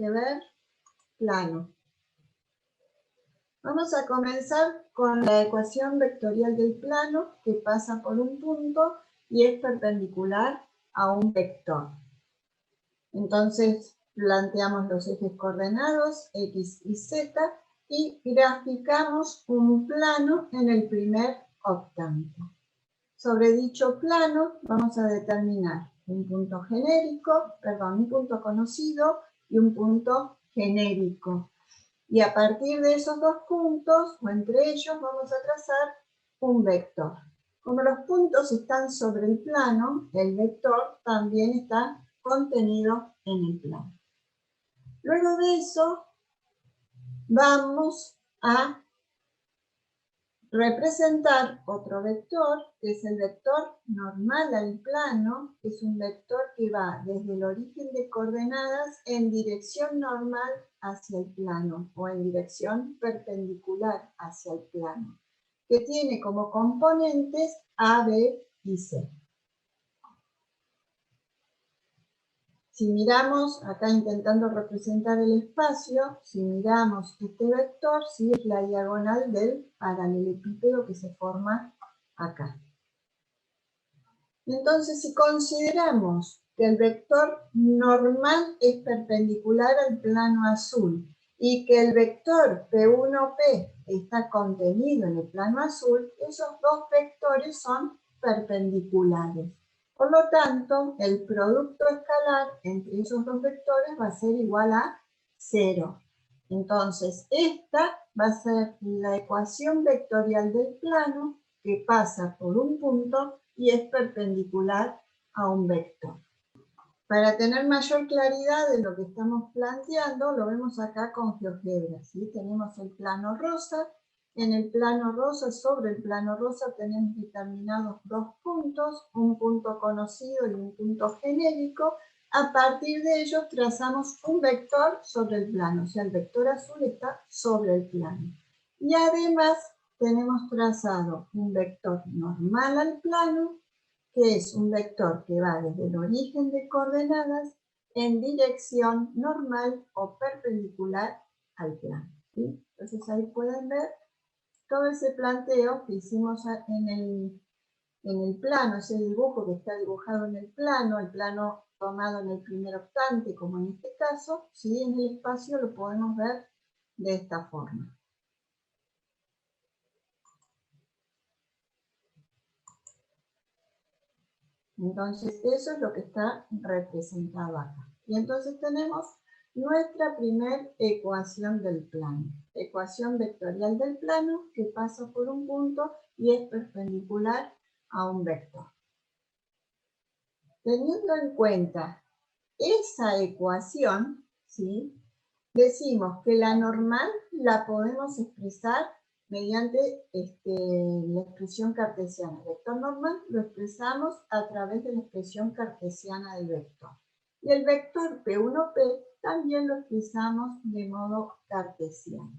que ver plano. Vamos a comenzar con la ecuación vectorial del plano que pasa por un punto y es perpendicular a un vector. Entonces planteamos los ejes coordenados X y Z y graficamos un plano en el primer octante. Sobre dicho plano vamos a determinar un punto un punto conocido y un punto genérico. Y a partir de esos dos puntos, o entre ellos, vamos a trazar un vector. Como los puntos están sobre el plano, el vector también está contenido en el plano. Luego de eso, vamos a representar otro vector, que es el vector normal al plano, que es un vector que va desde el origen de coordenadas en dirección normal hacia el plano, o en dirección perpendicular hacia el plano, que tiene como componentes A, B y C. Si miramos, acá intentando representar el espacio, si miramos este vector, sí es la diagonal del paralelepípedo que se forma acá. Entonces, si consideramos que el vector normal es perpendicular al plano azul y que el vector P1P está contenido en el plano azul, esos dos vectores son perpendiculares. Por lo tanto, el producto escalar entre esos dos vectores va a ser igual a 0. Entonces, esta va a ser la ecuación vectorial del plano que pasa por un punto y es perpendicular a un vector. Para tener mayor claridad de lo que estamos planteando, lo vemos acá con GeoGebra, ¿sí? Tenemos el plano rosa. En el plano rosa, sobre el plano rosa, tenemos determinados dos puntos, un punto conocido y un punto genérico. A partir de ellos trazamos un vector sobre el plano, o sea, el vector azul está sobre el plano. Y además tenemos trazado un vector normal al plano, que es un vector que va desde el origen de coordenadas en dirección normal o perpendicular al plano, ¿sí? Entonces ahí pueden ver todo ese planteo que hicimos en el plano, ese dibujo que está dibujado en el plano tomado en el primer octante, como en este caso, ¿sí? En el espacio lo podemos ver de esta forma. Entonces, eso es lo que está representado acá. Y entonces tenemos nuestra primera ecuación del plano. Ecuación vectorial del plano que pasa por un punto y es perpendicular a un vector. Teniendo en cuenta esa ecuación, ¿sí? Decimos que la normal la podemos expresar mediante la expresión cartesiana. El vector normal lo expresamos a través de la expresión cartesiana del vector. Y el vector P1P también lo expresamos de modo cartesiano.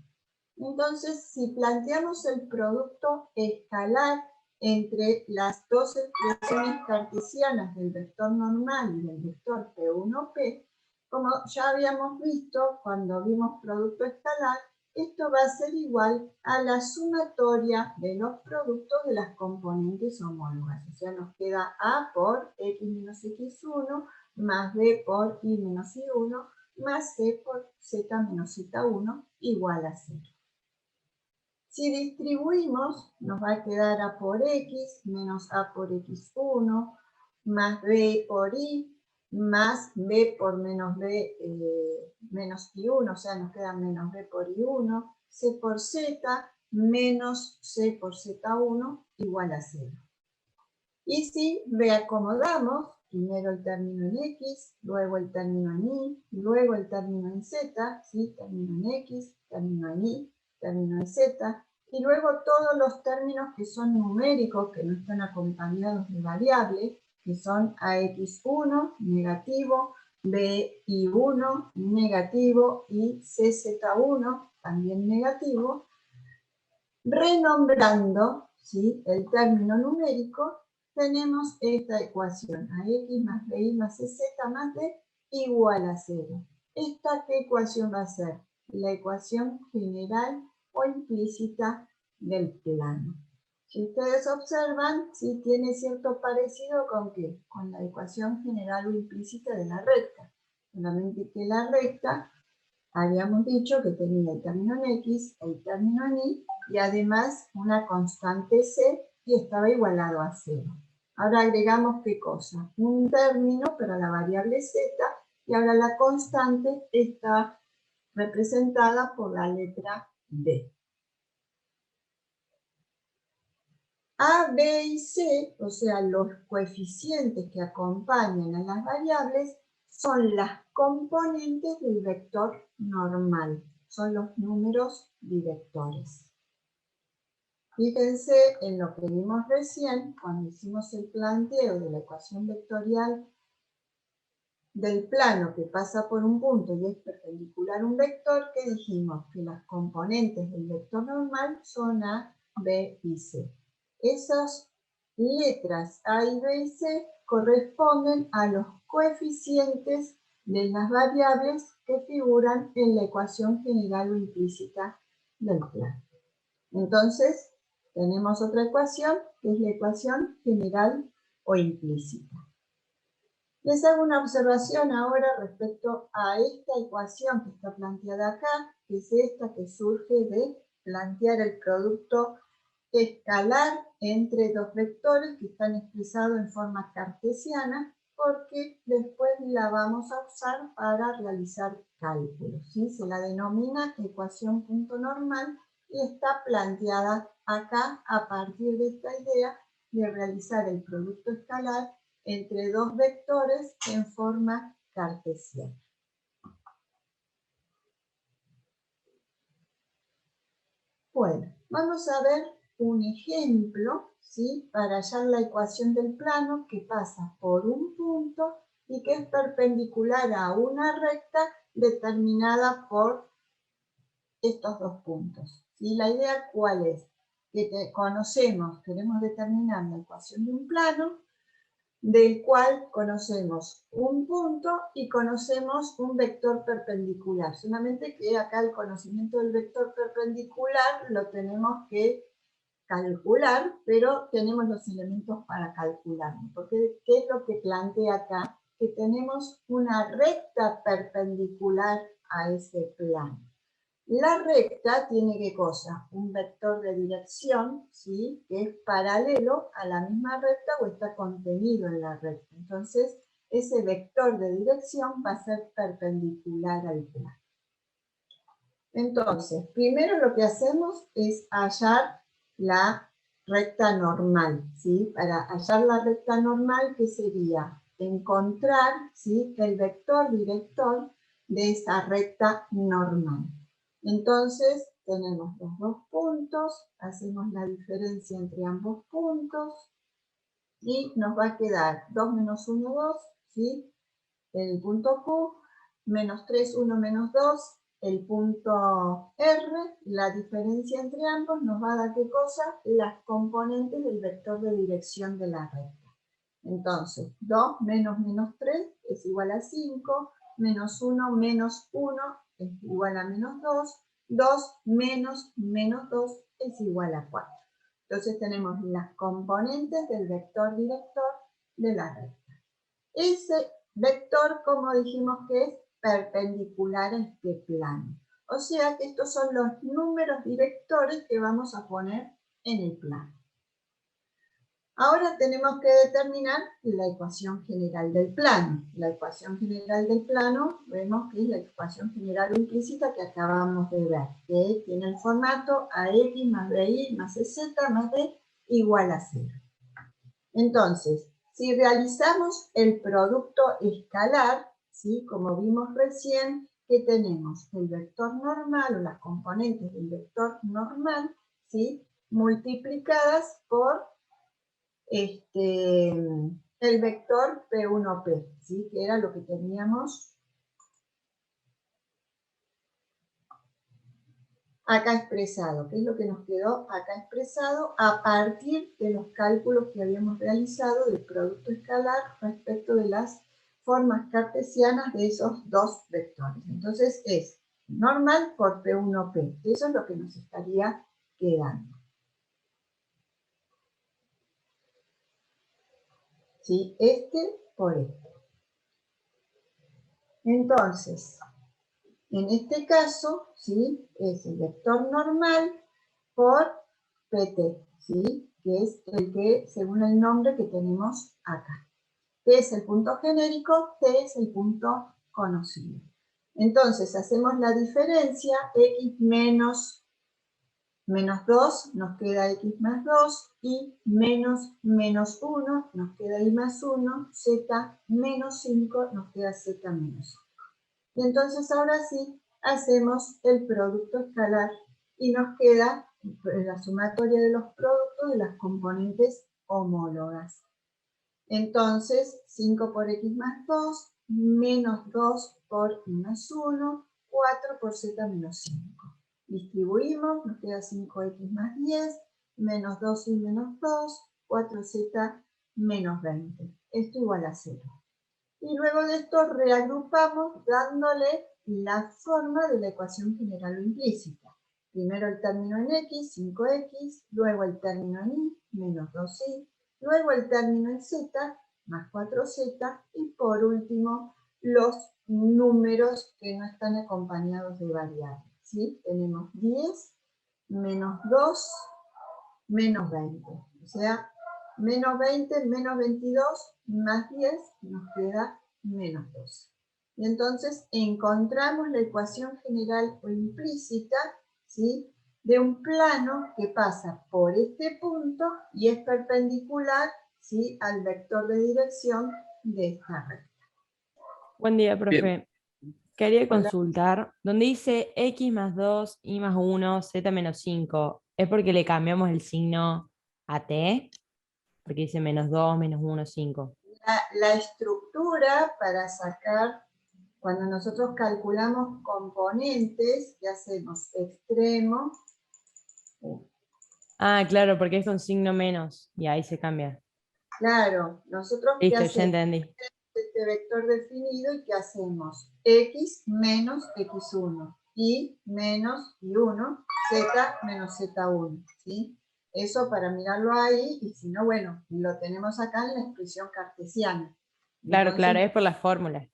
Entonces, si planteamos el producto escalar entre las dos expresiones cartesianas del vector normal y del vector P1P, como ya habíamos visto cuando vimos producto escalar, esto va a ser igual a la sumatoria de los productos de las componentes homólogas. O sea, nos queda A por X menos X1 más B por Y menos Y1 más C por Z menos Z1 igual a 0. Si distribuimos, nos va a quedar A por X menos A por X1 más B por Y más B por menos B menos Y1, o sea, nos queda menos B por Y1, C por Z menos C por Z1 igual a 0. Y si reacomodamos, primero el término en X, luego el término en Y, luego el término en Z, ¿sí? Término en X, término en Y, término en Z, y luego todos los términos que son numéricos, que no están acompañados de variable, que son AX1, negativo, BI1, negativo, y CZ1, también negativo, renombrando, ¿sí? El término numérico, tenemos esta ecuación, AX más BI más CZ más D igual a 0. ¿esta qué ecuación va a ser? La ecuación general o implícita del plano. Si ustedes observan, sí tiene cierto parecido con ¿qué? Con la ecuación general o implícita de la recta. Solamente que la recta, habíamos dicho que tenía el término en X, el término en Y, y además una constante C, y estaba igualado a 0. Ahora agregamos ¿qué cosa? Un término para la variable Z, y ahora la constante está representada por la letra D. A, B y C, o sea, los coeficientes que acompañan a las variables, son las componentes del vector normal, son los números directores. Fíjense en lo que vimos recién, cuando hicimos el planteo de la ecuación vectorial del plano que pasa por un punto y es perpendicular a un vector, que dijimos que las componentes del vector normal son A, B y C. Esas letras A y B y C corresponden a los coeficientes de las variables que figuran en la ecuación general o implícita del plano. Entonces, tenemos otra ecuación, que es la ecuación general o implícita. Les hago una observación ahora respecto a esta ecuación que está planteada acá, que es esta que surge de plantear el producto escalar entre dos vectores que están expresados en forma cartesiana, porque después la vamos a usar para realizar cálculos, ¿sí? Se la denomina ecuación punto normal y está planteada acá a partir de esta idea de realizar el producto escalar entre dos vectores en forma cartesiana. Bueno, vamos a ver un ejemplo, ¿sí? Para hallar la ecuación del plano que pasa por un punto y que es perpendicular a una recta determinada por estos dos puntos. ¿Sí? La idea, ¿cuál es? Que queremos determinar la ecuación de un plano, del cual conocemos un punto y conocemos un vector perpendicular. Solamente que acá el conocimiento del vector perpendicular lo tenemos que calcular, pero tenemos los elementos para calcularlo. Porque, ¿qué es lo que plantea acá? Que tenemos una recta perpendicular a ese plano. La recta tiene ¿qué cosa? Un vector de dirección, ¿sí? Que es paralelo a la misma recta o está contenido en la recta. Entonces, ese vector de dirección va a ser perpendicular al plano. Entonces, primero lo que hacemos es hallar la recta normal, ¿sí? Para hallar la recta normal, ¿qué sería? Encontrar, ¿sí? El vector director de esa recta normal. Entonces, tenemos los dos puntos, hacemos la diferencia entre ambos puntos y nos va a quedar 2 menos 1, 2, ¿sí? El punto Q, menos 3, 1, menos 2, el punto R, la diferencia entre ambos nos va a dar ¿qué cosa? Las componentes del vector de dirección de la recta. Entonces, 2 menos menos 3 es igual a 5, menos 1 menos 1 es igual a menos 2, 2 menos menos 2 es igual a 4. Entonces tenemos las componentes del vector director de la recta. Ese vector, como dijimos, que es perpendicular a este plano. O sea que estos son los números directores que vamos a poner en el plano. Ahora tenemos que determinar la ecuación general del plano. La ecuación general del plano, vemos que es la ecuación general implícita que acabamos de ver, que tiene el formato AX más BY más CZ más D igual a 0. Entonces, si realizamos el producto escalar, ¿sí? Como vimos recién, que tenemos el vector normal o las componentes del vector normal, ¿sí? Multiplicadas por el vector P1P, ¿sí? Que era lo que teníamos acá expresado, que es lo que nos quedó acá expresado a partir de los cálculos que habíamos realizado del producto escalar respecto de las formas cartesianas de esos dos vectores. Entonces es normal por P1P. Eso es lo que nos estaría quedando. ¿Sí? Este por este. Entonces, en este caso, ¿sí? Es el vector normal por PT, ¿sí? Que es el que, según el nombre que tenemos acá. P es el punto genérico, T es el punto conocido. Entonces, hacemos la diferencia, x menos 2, nos queda x más 2, y menos 1, nos queda y más 1, z menos 5, nos queda z menos 1. Y entonces ahora sí, hacemos el producto escalar y nos queda la sumatoria de los productos de las componentes homólogas. Entonces, 5 por x más 2, menos 2 por y más 1, 4 por z menos 5. Distribuimos, nos queda 5x más 10, menos 2 y menos 2, 4z menos 20. Esto igual a 0. Y luego de esto reagrupamos dándole la forma de la ecuación general o implícita. Primero el término en x, 5x, luego el término en y, menos 2y, luego el término en z, más 4z, y por último los números que no están acompañados de variables. ¿Sí? Tenemos 10, menos 2, menos 20. O sea, menos 20, menos 22, más 10, nos queda menos 12. Y entonces encontramos la ecuación general o implícita, ¿sí? De un plano que pasa por este punto y es perpendicular, ¿sí? Al vector de dirección de esta recta. Buen día, profe. Bien. Quería Hola. consultar, donde dice x más 2, y más 1, z menos 5, ¿es porque le cambiamos el signo a t? Porque dice menos 2, menos 1, 5. La estructura para sacar, cuando nosotros calculamos componentes, ¿qué hacemos? Extremo. Ah, claro, porque es con signo menos, y ahí se cambia. Claro, nosotros ¿qué Listo, ya hacemos? entendí. Este vector definido, ¿y qué hacemos? X menos x1, y menos y1, z menos z1, ¿sí? Eso para mirarlo ahí, y si no, bueno, lo tenemos acá en la expresión cartesiana. Claro, Entonces, claro, es por la fórmula.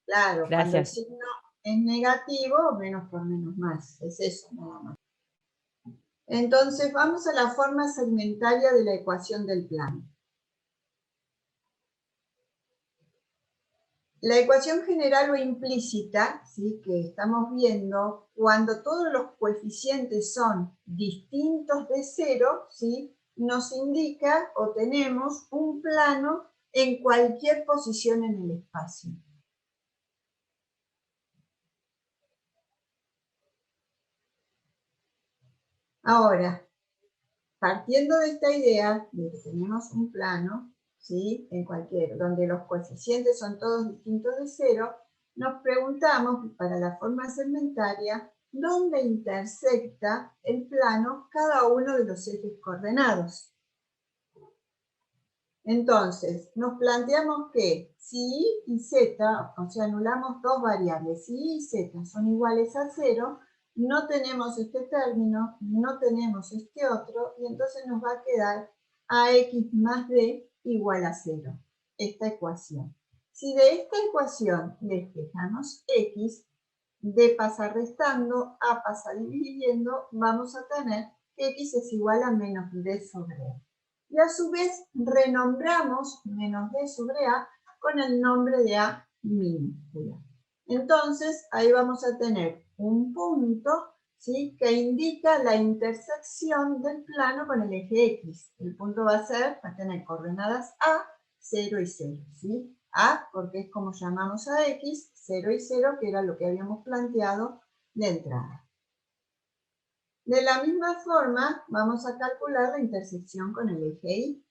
claro, cuando el Gracias. signo es negativo, menos por menos más, es eso nada más. Entonces, vamos a la forma segmentaria de la ecuación del plano. La ecuación general o implícita, ¿sí? Que estamos viendo, cuando todos los coeficientes son distintos de 0, ¿sí? Nos indica o tenemos un plano en cualquier posición en el espacio. Ahora, partiendo de esta idea de que tenemos un plano, ¿sí? En cualquier, donde los coeficientes son todos distintos de 0, nos preguntamos, para la forma segmentaria, ¿dónde intersecta el plano cada uno de los ejes coordenados? Entonces, nos planteamos que si y y z, o sea, anulamos dos variables, si y z son iguales a 0, no tenemos este término, no tenemos este otro, y entonces nos va a quedar ax más b igual a 0, esta ecuación. Si de esta ecuación despejamos x, d pasa restando, a pasa dividiendo, vamos a tener que x es igual a menos d sobre a. Y a su vez renombramos menos d sobre a con el nombre de a minúscula. Entonces ahí vamos a tener un punto, ¿sí? Que indica la intersección del plano con el eje x. El punto va a tener coordenadas a, 0 y 0. ¿Sí? A porque es como llamamos a x, 0 y 0, que era lo que habíamos planteado de entrada. De la misma forma, vamos a calcular la intersección con el eje y.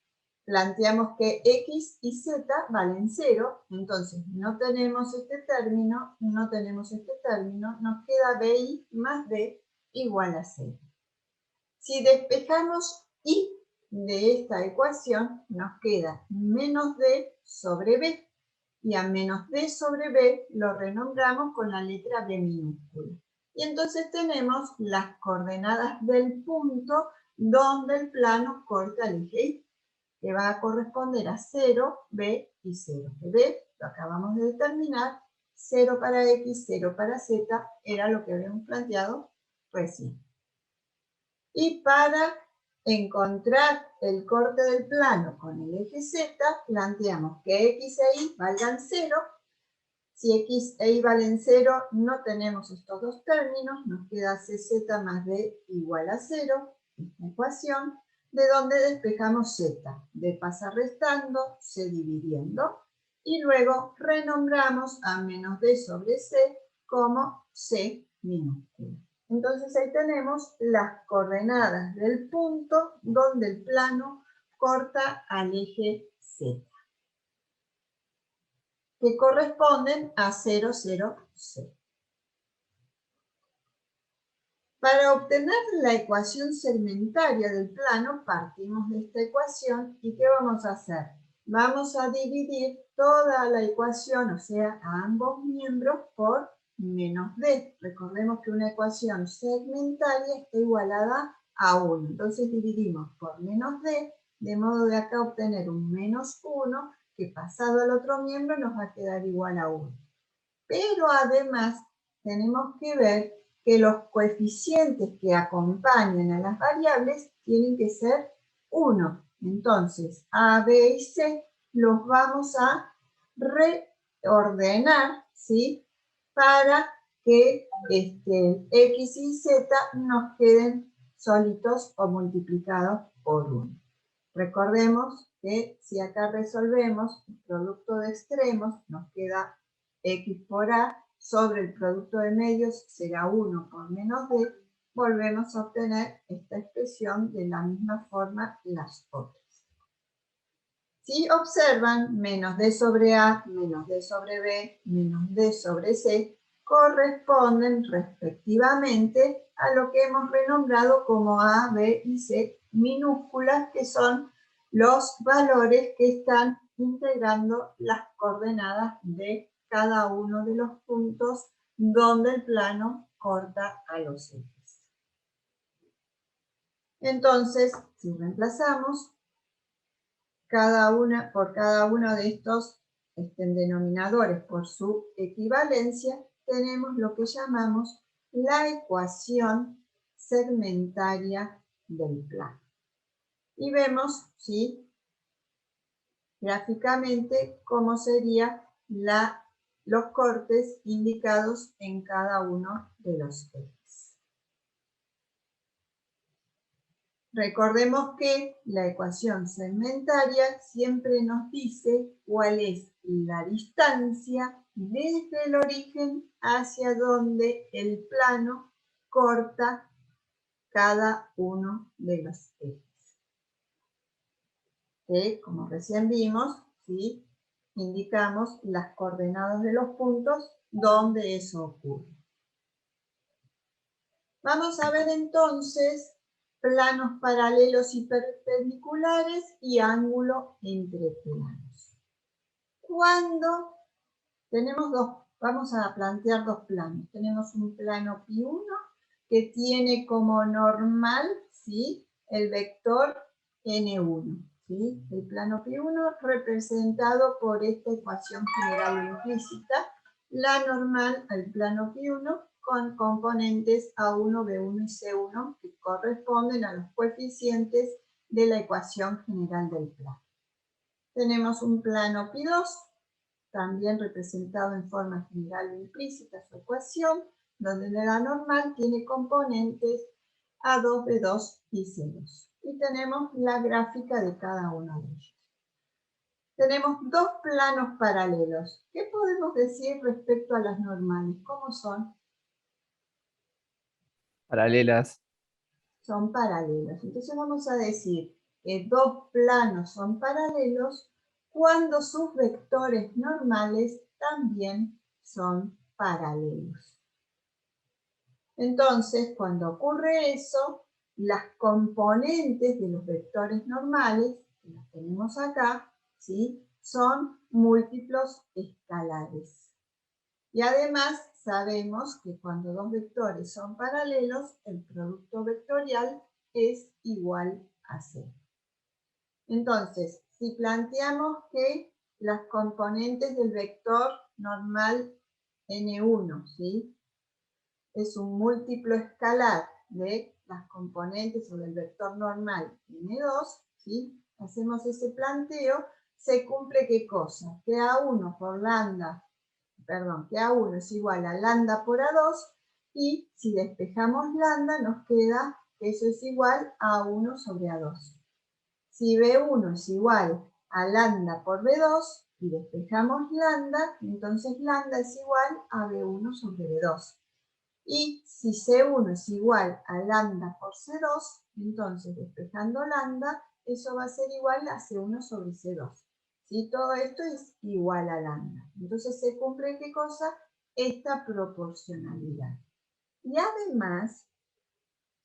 Planteamos que x y z valen 0, entonces no tenemos este término, no tenemos este término, nos queda bi más d igual a 0. Si despejamos y de esta ecuación, nos queda menos d sobre b. y a menos d sobre b lo renombramos con la letra b minúscula. Y entonces tenemos las coordenadas del punto donde el plano corta el eje Y, que va a corresponder a 0, b y 0. B lo acabamos de determinar, 0 para x, 0 para z, era lo que habíamos planteado recién. Y para encontrar el corte del plano con el eje z, planteamos que x e y valgan 0. Si x e y valen 0, no tenemos estos dos términos, nos queda cz más d igual a 0, esta ecuación, de donde despejamos z. D pasa restando, c dividiendo, y luego renombramos a menos d sobre c como c minúscula. Entonces ahí tenemos las coordenadas del punto donde el plano corta al eje z, que corresponden a 0, 0, 0. Para obtener la ecuación segmentaria del plano, partimos de esta ecuación y ¿qué vamos a hacer? Vamos a dividir toda la ecuación, o sea, a ambos miembros, por menos d. Recordemos que una ecuación segmentaria está igualada a 1. Entonces dividimos por menos d, de modo de acá obtener un menos 1, que pasado al otro miembro nos va a quedar igual a 1. Pero además tenemos que ver que los coeficientes que acompañan a las variables tienen que ser 1. Entonces, A, B y C los vamos a reordenar, ¿sí? Para que X y Z nos queden solitos o multiplicados por 1. Recordemos que si acá resolvemos el producto de extremos, nos queda x por a sobre el producto de medios será 1 por menos d, volvemos a obtener esta expresión de la misma forma las otras. Si observan, menos d sobre a, menos d sobre b, menos d sobre c, corresponden respectivamente a lo que hemos renombrado como a, b y c minúsculas, que son los valores que están integrando las coordenadas de cada uno de los puntos donde el plano corta a los ejes. Entonces, si reemplazamos por cada uno de estos denominadores por su equivalencia, tenemos lo que llamamos la ecuación segmentaria del plano. Y vemos, ¿sí?, gráficamente cómo serían los cortes indicados en cada uno de los ejes. Recordemos que la ecuación segmentaria siempre nos dice cuál es la distancia desde el origen hacia donde el plano corta cada uno de los ejes. Que, como recién vimos, ¿sí?, indicamos las coordenadas de los puntos donde eso ocurre. Vamos a ver entonces planos paralelos y perpendiculares y ángulo entre planos. Cuando tenemos vamos a plantear dos planos. Tenemos un plano π1 que tiene como normal, ¿sí?, el vector n1. ¿Sí? El plano π1 representado por esta ecuación general implícita, la normal al plano π1 con componentes A1, B1 y C1 que corresponden a los coeficientes de la ecuación general del plano. Tenemos un plano π2, también representado en forma general implícita su ecuación, donde la normal tiene componentes A2, B2 y C2. Y tenemos la gráfica de cada uno de ellos. Tenemos dos planos paralelos. ¿Qué podemos decir respecto a las normales? ¿Cómo son? Paralelas. Son paralelos. Entonces vamos a decir que dos planos son paralelos cuando sus vectores normales también son paralelos. Entonces, cuando ocurre eso, las componentes de los vectores normales, que las tenemos acá, ¿sí?, son múltiplos escalares. Y además sabemos que cuando dos vectores son paralelos, el producto vectorial es igual a 0. Entonces, si planteamos que las componentes del vector normal n1, ¿sí?, es un múltiplo escalar de las componentes o del vector normal n2, ¿sí?, hacemos ese planteo, se cumple ¿qué cosa? Que A1 por lambda, perdón, que A1 es igual a lambda por A2, y si despejamos lambda nos queda que eso es igual a A1 sobre A2. Si B1 es igual a lambda por B2 y despejamos lambda, entonces lambda es igual a B1 sobre B2. Y si C1 es igual a lambda por C2, entonces despejando lambda, eso va a ser igual a C1 sobre C2. ¿Sí? Todo esto es igual a lambda. Entonces se cumple ¿qué cosa? Esta proporcionalidad. Y además,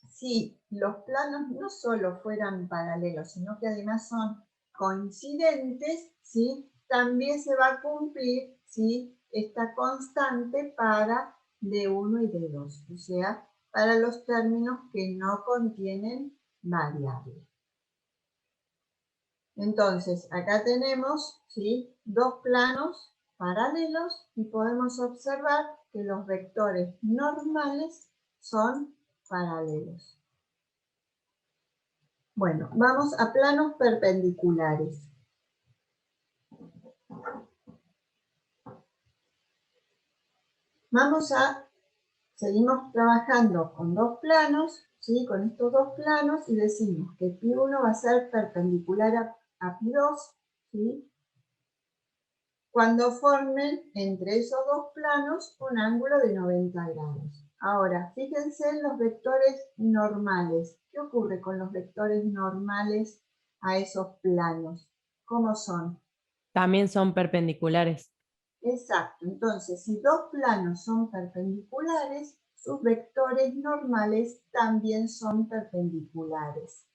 si los planos no solo fueran paralelos, sino que además son coincidentes, ¿sí?, también se va a cumplir, ¿sí?, esta constante para D1 y D2, o sea, para los términos que no contienen variable. Entonces, acá tenemos, ¿sí?, dos planos paralelos y podemos observar que los vectores normales son paralelos. Bueno, vamos a planos perpendiculares. Seguimos trabajando con dos planos, ¿sí?, con estos dos planos, y decimos que Pi1 va a ser perpendicular a Pi2, ¿sí?, cuando formen entre esos dos planos un ángulo de 90 grados. Ahora, fíjense en los vectores normales. ¿Qué ocurre con los vectores normales a esos planos? ¿Cómo son? También son perpendiculares. Exacto. Entonces, si dos planos son perpendiculares, sus vectores normales también son perpendiculares.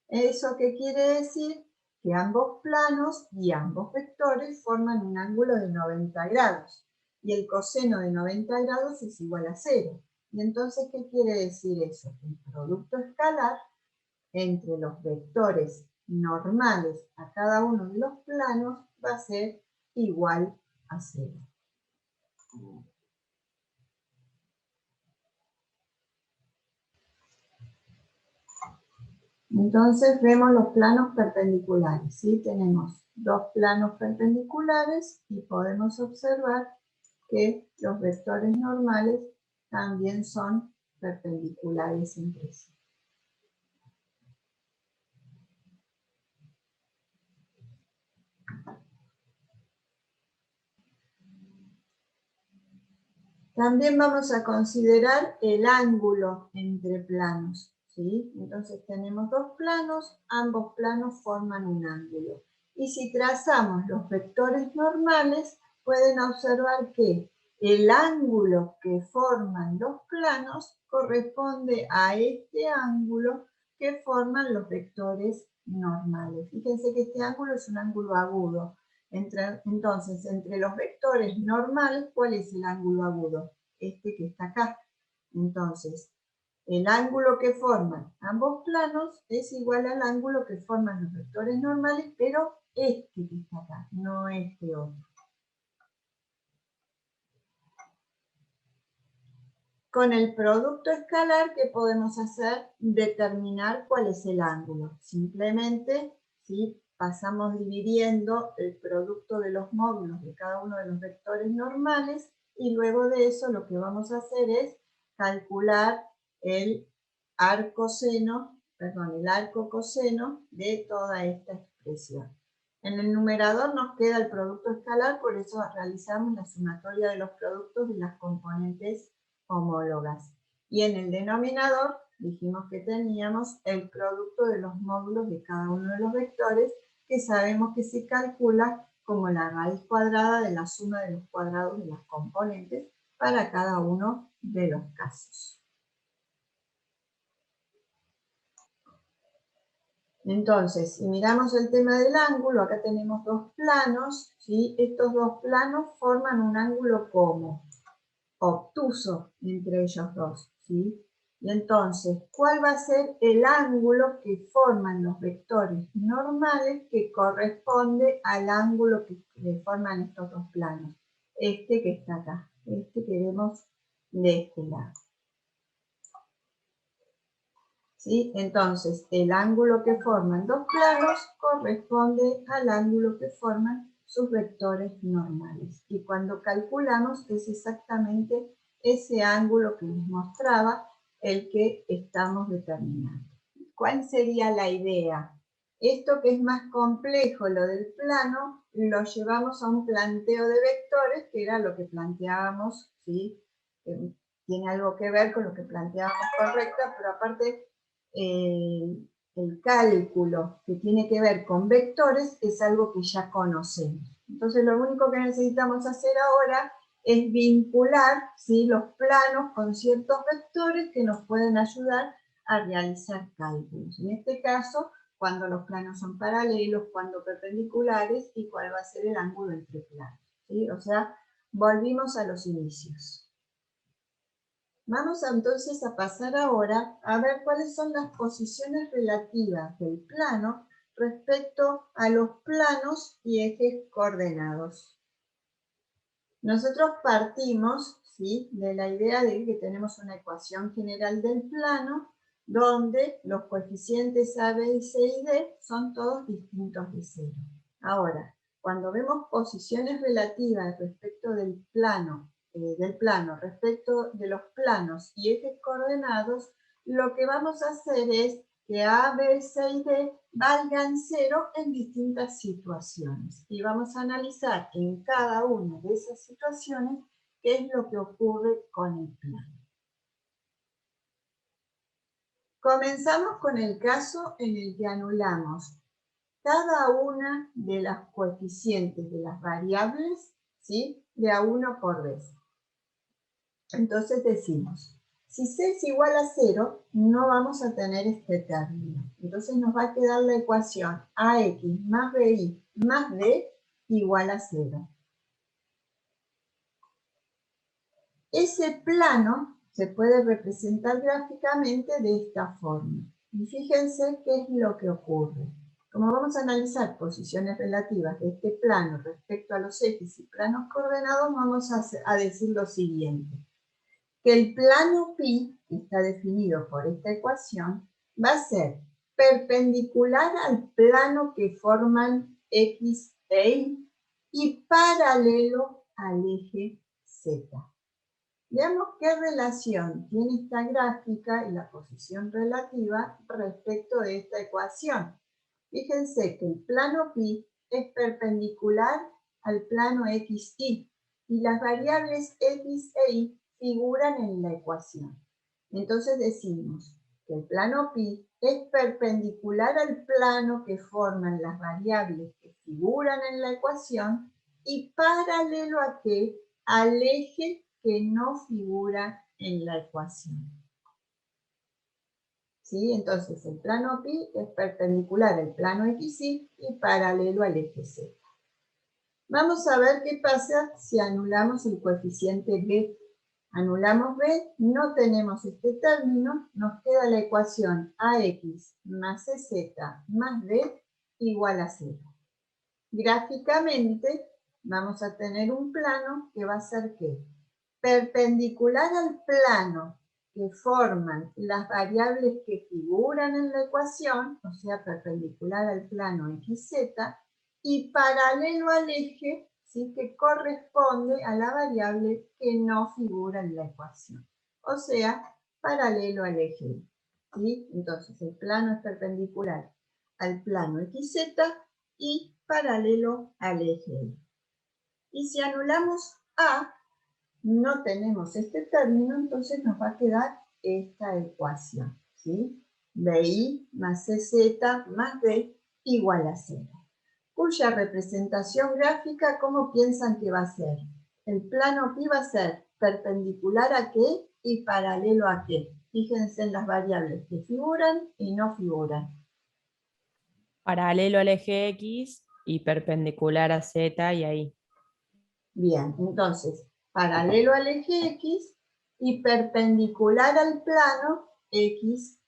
¿Eso qué quiere decir? Que ambos planos y ambos vectores forman un ángulo de 90 grados. Y el coseno de 90 grados es igual a 0. Y entonces, ¿qué quiere decir eso? El producto escalar entre los vectores normales a cada uno de los planos va a ser igual a 0. Entonces vemos los planos perpendiculares, ¿sí? Tenemos dos planos perpendiculares y podemos observar que los vectores normales también son perpendiculares entre sí. También vamos a considerar el ángulo entre planos, ¿sí? Entonces tenemos dos planos, ambos planos forman un ángulo. Y si trazamos los vectores normales, pueden observar que el ángulo que forman los planos corresponde a este ángulo que forman los vectores normales. Fíjense que este ángulo es un ángulo agudo. Entonces, entre los vectores normales, ¿cuál es el ángulo agudo? Este que está acá. Entonces, el ángulo que forman ambos planos es igual al ángulo que forman los vectores normales, pero este que está acá, no este otro. Con el producto escalar, ¿qué podemos hacer? Determinar cuál es el ángulo. Simplemente, ¿sí?, pasamos dividiendo el producto de los módulos de cada uno de los vectores normales y luego de eso lo que vamos a hacer es calcular el arco coseno de toda esta expresión. En el numerador nos queda el producto escalar, por eso realizamos la sumatoria de los productos de las componentes homólogas. Y en el denominador dijimos que teníamos el producto de los módulos de cada uno de los vectores, que sabemos que se calcula como la raíz cuadrada de la suma de los cuadrados de las componentes para cada uno de los casos. Entonces, si miramos el tema del ángulo, acá tenemos dos planos, ¿sí? Estos dos planos forman un ángulo como obtuso entre ellos dos, ¿sí? Y entonces, ¿cuál va a ser el ángulo que forman los vectores normales que corresponde al ángulo que forman estos dos planos? Este que está acá, este que vemos de este lado. ¿Sí? Entonces, el ángulo que forman dos planos corresponde al ángulo que forman sus vectores normales. Y cuando calculamos es exactamente ese ángulo que les mostraba el que estamos determinando. ¿Cuál sería la idea? Esto que es más complejo, lo del plano, lo llevamos a un planteo de vectores, que era lo que planteábamos, ¿sí? Tiene algo que ver con lo que planteábamos correcta, pero aparte el cálculo que tiene que ver con vectores es algo que ya conocemos. Entonces lo único que necesitamos hacer ahora es vincular, ¿sí?, los planos con ciertos vectores que nos pueden ayudar a realizar cálculos. En este caso, cuando los planos son paralelos, cuando perpendiculares y cuál va a ser el ángulo entre planos, ¿sí? O sea, volvimos a los inicios. Vamos entonces a pasar ahora a ver cuáles son las posiciones relativas del plano respecto a los planos y ejes coordenados. Nosotros partimos, ¿sí?, de la idea de que tenemos una ecuación general del plano donde los coeficientes A, B, C y D son todos distintos de cero. Ahora, cuando vemos posiciones relativas respecto del plano respecto de los planos y ejes coordenados, lo que vamos a hacer es que A, B, C y D valgan cero en distintas situaciones. Y vamos a analizar en cada una de esas situaciones qué es lo que ocurre con el plano. Comenzamos con el caso en el que anulamos cada una de las coeficientes de las variables, ¿sí?, de a uno por vez. Entonces decimos, si c es igual a 0, no vamos a tener este término. Entonces nos va a quedar la ecuación ax más bi más d igual a 0. Ese plano se puede representar gráficamente de esta forma. Y fíjense qué es lo que ocurre. Como vamos a analizar posiciones relativas de este plano respecto a los ejes y planos coordenados, vamos a decir lo siguiente. Que el plano pi, que está definido por esta ecuación, va a ser perpendicular al plano que forman x e y y paralelo al eje z. Veamos qué relación tiene esta gráfica y la posición relativa respecto de esta ecuación. Fíjense que el plano pi es perpendicular al plano xy y las variables x e y figuran en la ecuación. Entonces decimos que el plano pi es perpendicular al plano que forman las variables que figuran en la ecuación y paralelo a qué, al eje que no figura en la ecuación. ¿Sí? Entonces el plano pi es perpendicular al plano xy y paralelo al eje z. Vamos a ver qué pasa si anulamos el coeficiente b. Anulamos b, no tenemos este término, nos queda la ecuación ax más cz más d igual a 0. Gráficamente vamos a tener un plano que va a ser ¿qué? Perpendicular al plano que forman las variables que figuran en la ecuación, o sea, perpendicular al plano xz, y paralelo al eje, ¿sí?, que corresponde a la variable que no figura en la ecuación, o sea, paralelo al eje, ¿sí? Entonces, el plano es perpendicular al plano xz y paralelo al eje. Y si anulamos A, no tenemos este término, entonces nos va a quedar esta ecuación, ¿sí? BI más CZ más D igual a 0. Cuya representación gráfica, ¿cómo piensan que va a ser? El plano pi va a ser perpendicular a qué y paralelo a qué. Fíjense en las variables que figuran y no figuran. Paralelo al eje X y perpendicular a Z y ahí. Bien, entonces, paralelo al eje X y perpendicular al plano X,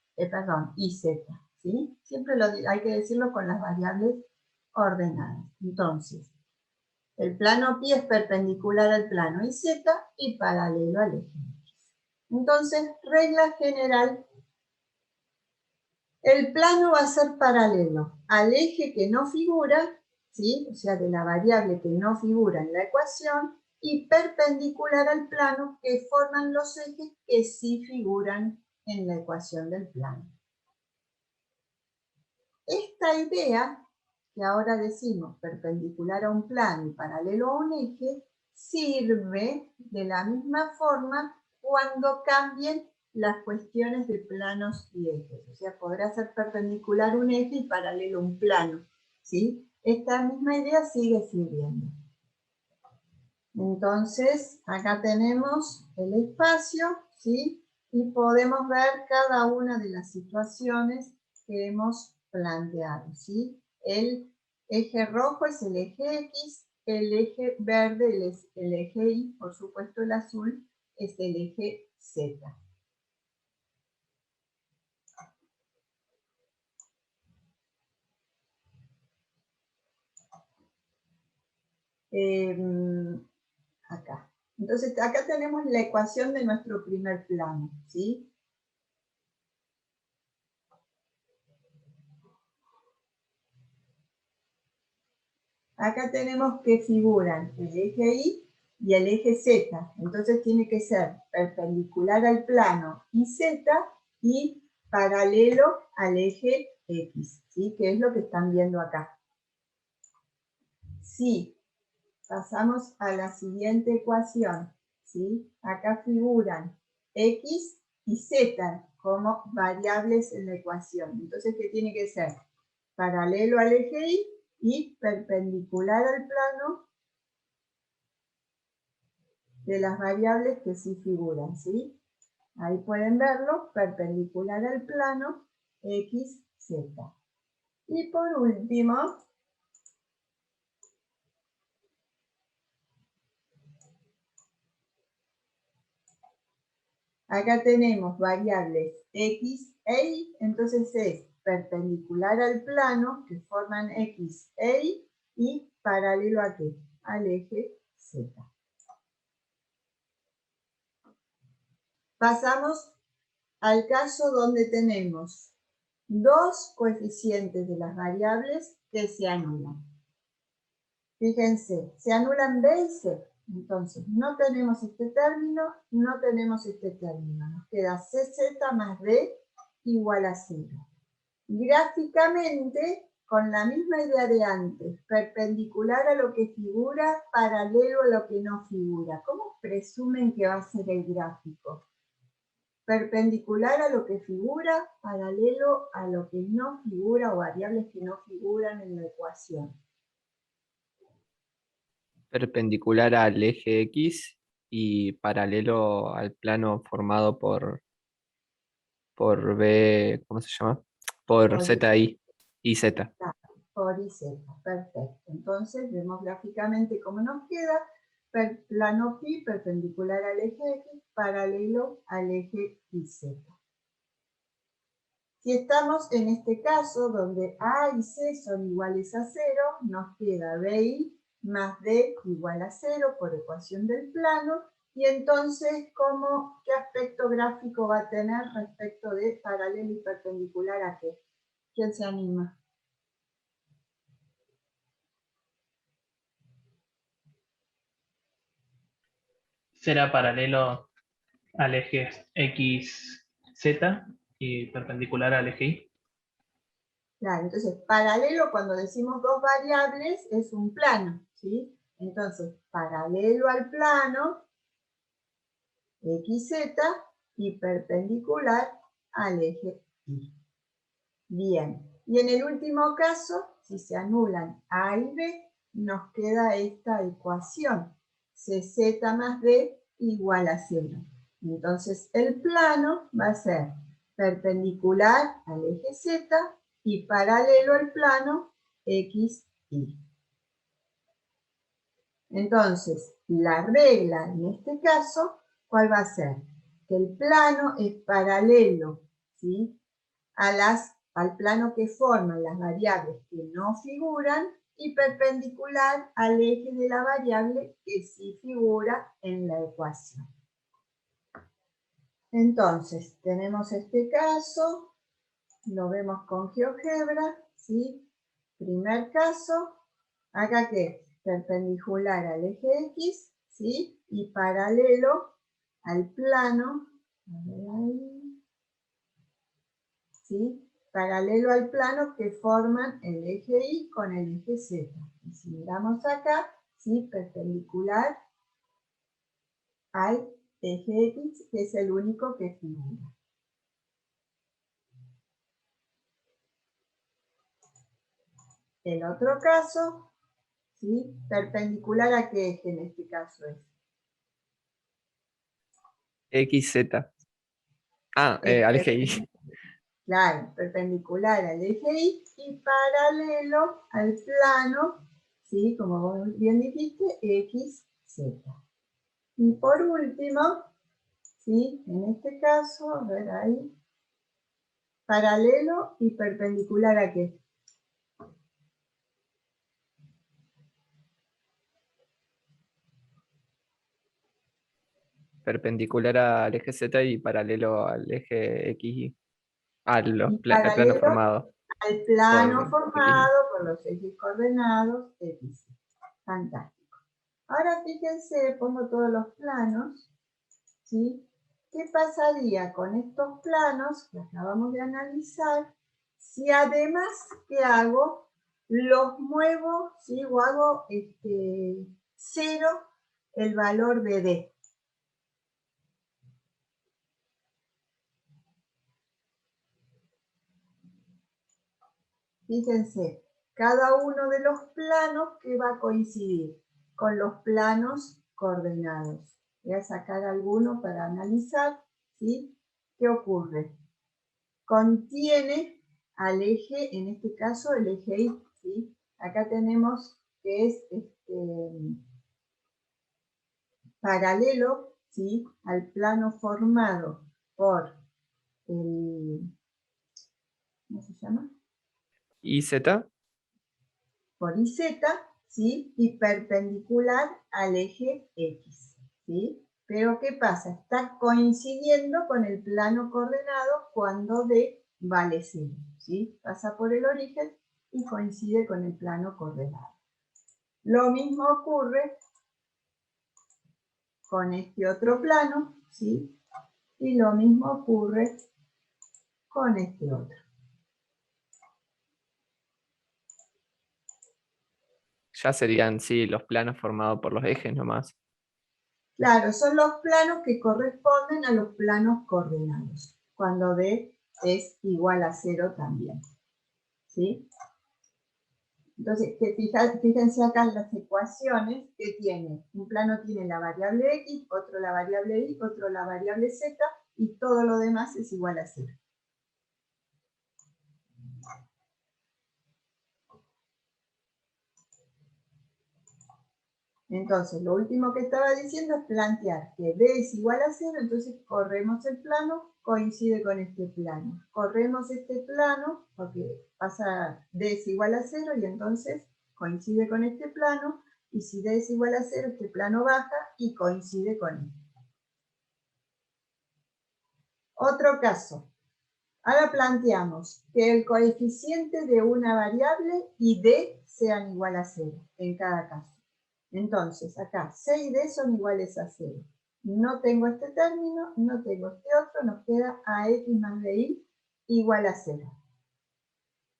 y Z, ¿sí? Siempre hay que decirlo con las variables ordenadas. Entonces, el plano pi es perpendicular al plano YZ y paralelo al eje X. Entonces, regla general, el plano va a ser paralelo al eje que no figura, ¿sí? O sea, de la variable que no figura en la ecuación, y perpendicular al plano que forman los ejes que sí figuran en la ecuación del plano. Esta idea, que ahora decimos perpendicular a un plano y paralelo a un eje, sirve de la misma forma cuando cambien las cuestiones de planos y ejes. O sea, podrá ser perpendicular un eje y paralelo un plano, ¿sí? Esta misma idea sigue sirviendo. Entonces, acá tenemos el espacio, ¿sí? Y podemos ver cada una de las situaciones que hemos planteado, ¿sí? El eje rojo es el eje X, el eje verde es el eje Y, por supuesto el azul es el eje Z. Acá. Entonces, acá tenemos la ecuación de nuestro primer plano, ¿sí? Acá tenemos que figuran el eje Y y el eje Z. Entonces tiene que ser perpendicular al plano YZ y paralelo al eje X, ¿sí? Que es lo que están viendo acá. Si pasamos a la siguiente ecuación, ¿sí? Acá figuran X y Z como variables en la ecuación. Entonces, ¿qué tiene que ser? Paralelo al eje Y y perpendicular al plano de las variables que sí figuran, ¿sí? Ahí pueden verlo, perpendicular al plano X, Z. Y por último, acá tenemos variables X e Y, entonces es perpendicular al plano que forman X e Y y paralelo a qué? Al eje Z. Pasamos al caso donde tenemos dos coeficientes de las variables que se anulan. Fíjense, se anulan B y C. Entonces, no tenemos este término, no tenemos este término. Nos queda CZ más D igual a 0. Gráficamente, con la misma idea de antes, perpendicular a lo que figura, paralelo a lo que no figura. ¿Cómo presumen que va a ser el gráfico? Perpendicular a lo que figura, paralelo a lo que no figura o variables que no figuran en la ecuación. Perpendicular al eje X y paralelo al plano formado por B, ¿cómo se llama? Por ZI y Z. Por y Z, perfecto. Entonces vemos gráficamente cómo nos queda. Plano pi perpendicular al eje X, paralelo al eje YZ. Si estamos en este caso donde A y C son iguales a 0, nos queda BI más D igual a 0 por ecuación del plano, y entonces, ¿qué aspecto gráfico va a tener respecto de paralelo y perpendicular a qué? ¿Quién se anima? Será paralelo al eje XZ y perpendicular al eje Y. Claro, entonces paralelo cuando decimos dos variables es un plano, ¿sí? Entonces, paralelo al plano, XZ, y perpendicular al eje Y. Bien, y en el último caso, si se anulan A y B, nos queda esta ecuación, CZ más D igual a 0. Entonces, el plano va a ser perpendicular al eje Z y paralelo al plano XY. Entonces, la regla en este caso, ¿cuál va a ser? Que el plano es paralelo, ¿sí?, al plano que forman las variables que no figuran y perpendicular al eje de la variable que sí figura en la ecuación. Entonces, tenemos este caso, lo vemos con GeoGebra, ¿sí? Primer caso, acá que perpendicular al eje X, ¿sí?, y paralelo al plano, a ver ahí, ¿sí?, paralelo al plano que forman el eje Y con el eje Z. Y si miramos acá, ¿sí?, perpendicular al eje X, que es el único que figura. El otro caso, ¿sí?, perpendicular a qué eje en este caso es. XZ. Ah, al eje Y. Claro, perpendicular al eje Y y paralelo al plano, ¿sí?, como vos bien dijiste, XZ. Y por último, ¿sí?, en este caso, a ver ahí, paralelo y perpendicular a qué. Perpendicular al eje Z y paralelo al eje XY. Y Al plano paralelo formado al plano por XY. formado por los ejes coordenados X. Fantástico. Ahora fíjense, pongo todos los planos, ¿sí? ¿Qué pasaría con estos planos que acabamos de analizar si además, ¿qué hago? Los muevo, ¿sí?, o hago cero el valor de D. Fíjense, cada uno de los planos que va a coincidir con los planos coordenados. Voy a sacar alguno para analizar, ¿sí? ¿Qué ocurre? Contiene al eje, en este caso el eje Y, ¿sí? Acá tenemos que es paralelo, ¿sí?, al plano formado por el, ¿cómo se llama?, IZ. por IZ, ¿sí?, y perpendicular al eje X, ¿sí? Pero ¿qué pasa? Está coincidiendo con el plano coordenado cuando D vale 0, ¿sí? Pasa por el origen y coincide con el plano coordenado. Lo mismo ocurre con este otro plano, ¿sí? Y lo mismo ocurre con este otro. Ya serían, sí, los planos formados por los ejes nomás. Claro, son los planos que corresponden a los planos coordenados, cuando D es igual a 0 también, ¿sí? Entonces, fíjense acá en las ecuaciones que tiene. Un plano tiene la variable X, otro la variable Y, otro la variable Z, y todo lo demás es igual a 0. Entonces, lo último que estaba diciendo es plantear que D es igual a 0, entonces corremos el plano, coincide con este plano. Corremos este plano, porque pasa D es igual a 0, y entonces coincide con este plano, y si D es igual a 0, este plano baja y coincide con este. Otro caso. Ahora planteamos que el coeficiente de una variable y D sean igual a 0 en cada caso. Entonces, acá C y D son iguales a 0. No tengo este término, no tengo este otro, nos queda AX más BY igual a 0.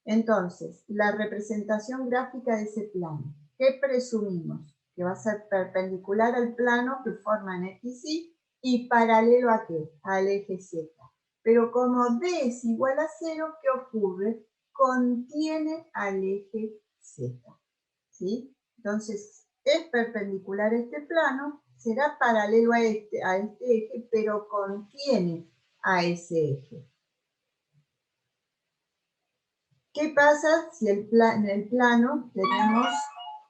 Entonces, la representación gráfica de ese plano, ¿qué presumimos? Que va a ser perpendicular al plano que forman XY y paralelo a ¿qué? Al eje Z. Pero como D es igual a 0, ¿qué ocurre? Contiene al eje Z, ¿sí? Entonces, es perpendicular a este plano, será paralelo a este eje, pero contiene a ese eje. ¿Qué pasa si en el plano tenemos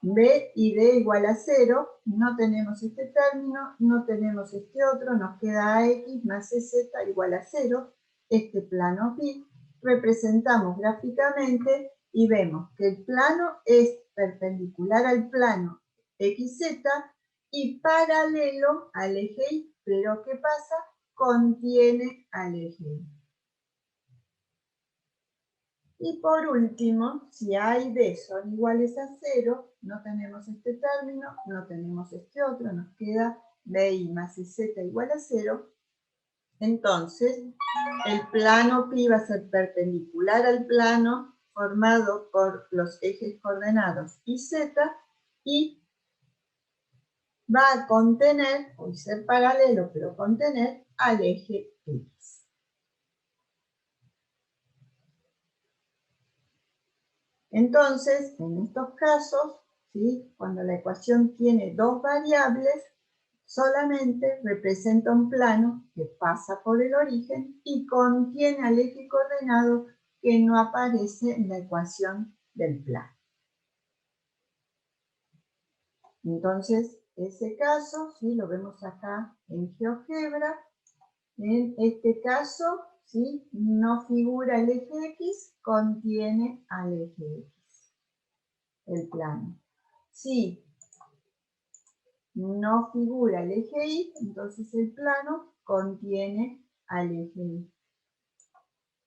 B y D igual a 0? No tenemos este término, no tenemos este otro, nos queda AX más EZ igual a 0. Este plano pi, representamos gráficamente y vemos que el plano es perpendicular al plano XZ y paralelo al eje Y, pero ¿qué pasa? Contiene al eje Y. Y por último, si A y B son iguales a 0, no tenemos este término, no tenemos este otro, nos queda BI más EZ igual a 0. Entonces, el plano pi va a ser perpendicular al plano formado por los ejes coordenados y z, y va a contener, o ser paralelo, pero contener al eje X. Entonces, en estos casos, ¿sí?, cuando la ecuación tiene dos variables, solamente representa un plano que pasa por el origen y contiene al eje coordenado que no aparece en la ecuación del plano. Entonces, ese caso, ¿sí?, lo vemos acá en GeoGebra. En este caso, ¿sí?, no figura el eje X, contiene al eje X, el plano. Si no figura el eje Y, entonces el plano contiene al eje Y.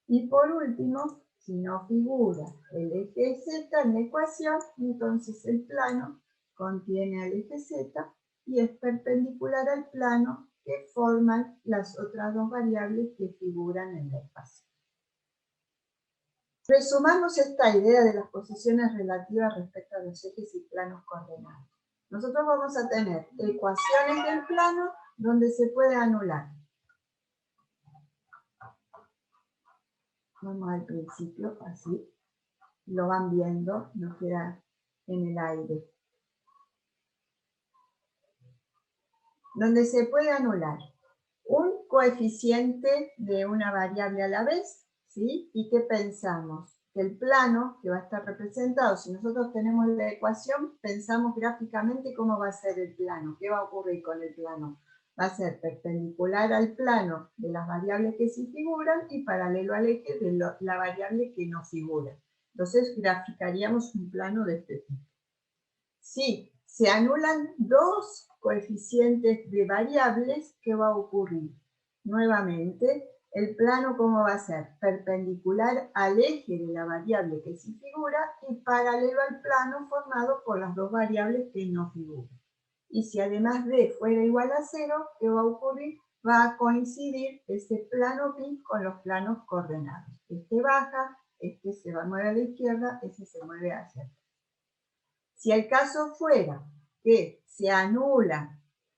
Y por último, si no figura el eje Z en la ecuación, entonces el plano contiene al eje Z y es perpendicular al plano que forman las otras dos variables que figuran en la ecuación. Resumamos esta idea de las posiciones relativas respecto a los ejes y planos coordenados. Nosotros vamos a tener ecuaciones del plano donde se puede anular. Vamos al principio, así lo van viendo, no queda en el aire. Donde se puede anular un coeficiente de una variable a la vez, ¿sí? ¿Y qué pensamos? Que el plano que va a estar representado, si nosotros tenemos la ecuación, pensamos gráficamente cómo va a ser el plano, qué va a ocurrir con el plano. Va a ser perpendicular al plano de las variables que sí figuran y paralelo al eje de la variable que no figura. Entonces graficaríamos un plano de este tipo. Si se anulan dos coeficientes de variables, ¿qué va a ocurrir? Nuevamente, el plano, ¿cómo va a ser? Perpendicular al eje de la variable que sí figura y paralelo al plano formado por las dos variables que no figuran. Y si además d fuera igual a 0, ¿qué va a ocurrir? Va a coincidir ese plano pi con los planos coordenados. Este baja, este se mueve a la izquierda, este se mueve hacia atrás. Si el caso fuera que se anula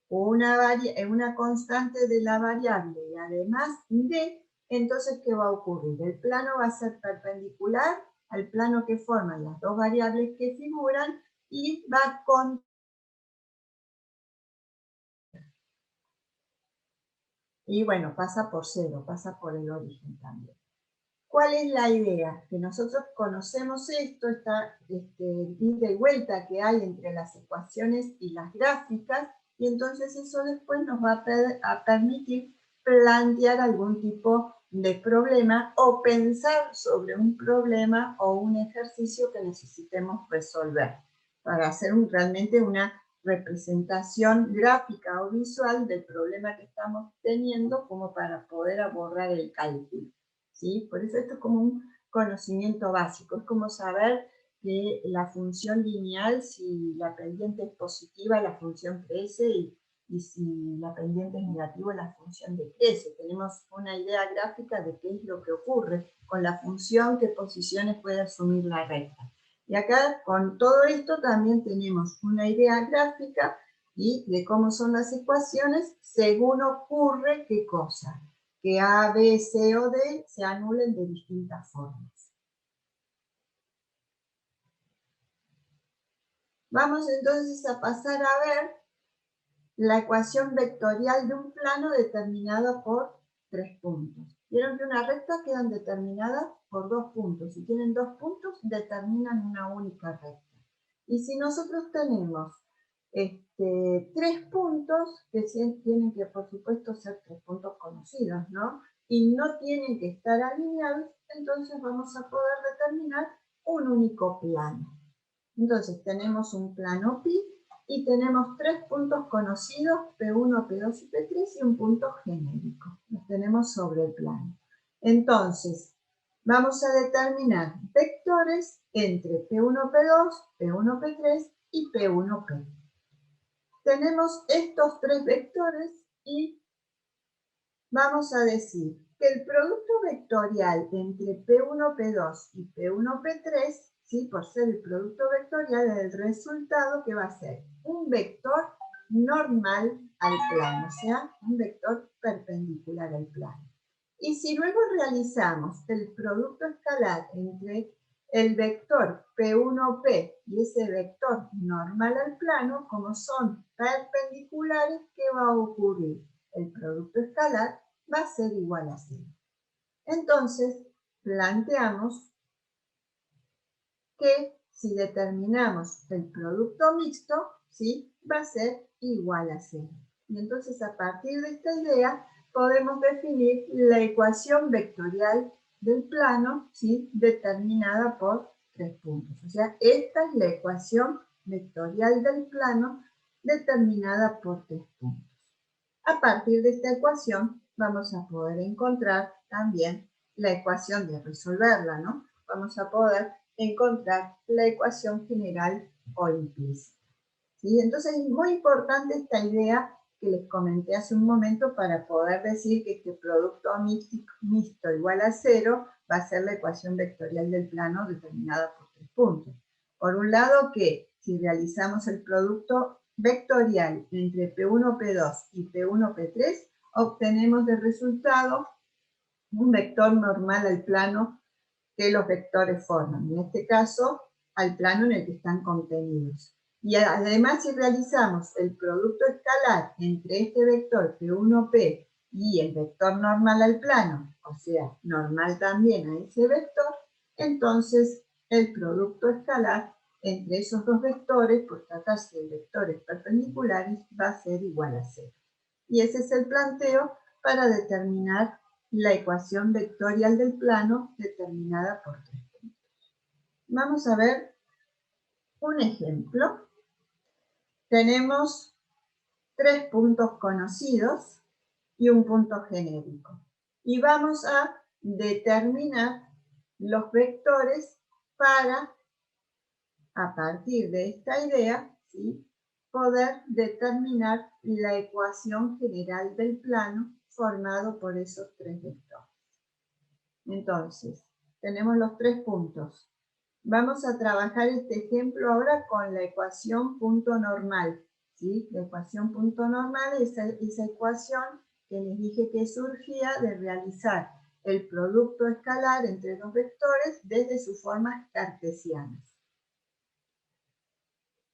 una constante de la variable y además d, entonces ¿qué va a ocurrir? El plano va a ser perpendicular al plano que forman las dos variables que figuran y va a y bueno, pasa por 0, pasa por el origen también. ¿Cuál es la idea? Que nosotros conocemos esto, esta ida y vuelta que hay entre las ecuaciones y las gráficas, y entonces eso después nos va a permitir plantear algún tipo de problema o pensar sobre un problema o un ejercicio que necesitemos resolver para hacer realmente una representación gráfica o visual del problema que estamos teniendo como para poder abordar el cálculo. ¿Sí? Por eso esto es como un conocimiento básico, es como saber que la función lineal, si la pendiente es positiva, la función crece, y si la pendiente es negativa, la función decrece. Tenemos una idea gráfica de qué es lo que ocurre con la función, qué posiciones puede asumir la recta. Y acá, con todo esto, también tenemos una idea gráfica y de cómo son las ecuaciones según ocurre qué cosa. Que A, B, C o D se anulen de distintas formas. Vamos entonces a pasar a ver la ecuación vectorial de un plano determinado por 3 puntos. ¿Vieron que una recta quedan determinadas por 2 puntos. Si tienen 2 puntos, determinan una única recta. Y si nosotros tenemos 3 puntos, que tienen que, por supuesto, ser 3 puntos conocidos, ¿no? Y no tienen que estar alineados, entonces vamos a poder determinar un único plano. Entonces tenemos un plano pi y tenemos 3 puntos conocidos, P1, P2 y P3, y un punto genérico. Los tenemos sobre el plano. Entonces, vamos a determinar vectores entre P1, P2, P1, P3 y P1, P. Tenemos estos 3 vectores y vamos a decir que el producto vectorial entre P1, P2 y P1, P3, ¿sí? Por ser el producto vectorial, es el resultado que va a ser un vector normal al plano, o sea, un vector perpendicular al plano. Y si luego realizamos el producto escalar entre el vector P1P y ese vector normal al plano, como son perpendiculares, ¿qué va a ocurrir? El producto escalar va a ser igual a 0. Entonces, planteamos que si determinamos el producto mixto, ¿sí? Va a ser igual a 0. Y entonces, a partir de esta idea, podemos definir la ecuación vectorial del plano, ¿sí? Determinada por 3 puntos. O sea, esta es la ecuación vectorial del plano determinada por 3 puntos. A partir de esta ecuación vamos a poder encontrar también la ecuación de resolverla, ¿no? Vamos a poder encontrar la ecuación general o implícita, ¿sí? Entonces es muy importante esta idea que les comenté hace un momento para poder decir que este producto mixto igual a 0 va a ser la ecuación vectorial del plano determinada por 3 puntos. Por un lado, que si realizamos el producto vectorial entre P1, P2 y P1, P3, obtenemos de resultado un vector normal al plano que los vectores forman, en este caso al plano en el que están contenidos. Y además, si realizamos el producto escalar entre este vector P1P y el vector normal al plano, o sea, normal también a ese vector, entonces el producto escalar entre esos dos vectores, por tratarse de vectores perpendiculares, va a ser igual a 0. Y ese es el planteo para determinar la ecuación vectorial del plano determinada por 3 puntos. Vamos a ver un ejemplo. Tenemos 3 puntos conocidos y un punto genérico. Y vamos a determinar los vectores para, a partir de esta idea, ¿sí?, poder determinar la ecuación general del plano formado por esos 3 vectores. Entonces, tenemos los 3 puntos. Vamos a trabajar este ejemplo ahora con la ecuación punto normal, ¿sí? La ecuación punto normal es esa ecuación que les dije que surgía de realizar el producto escalar entre dos vectores desde sus formas cartesianas.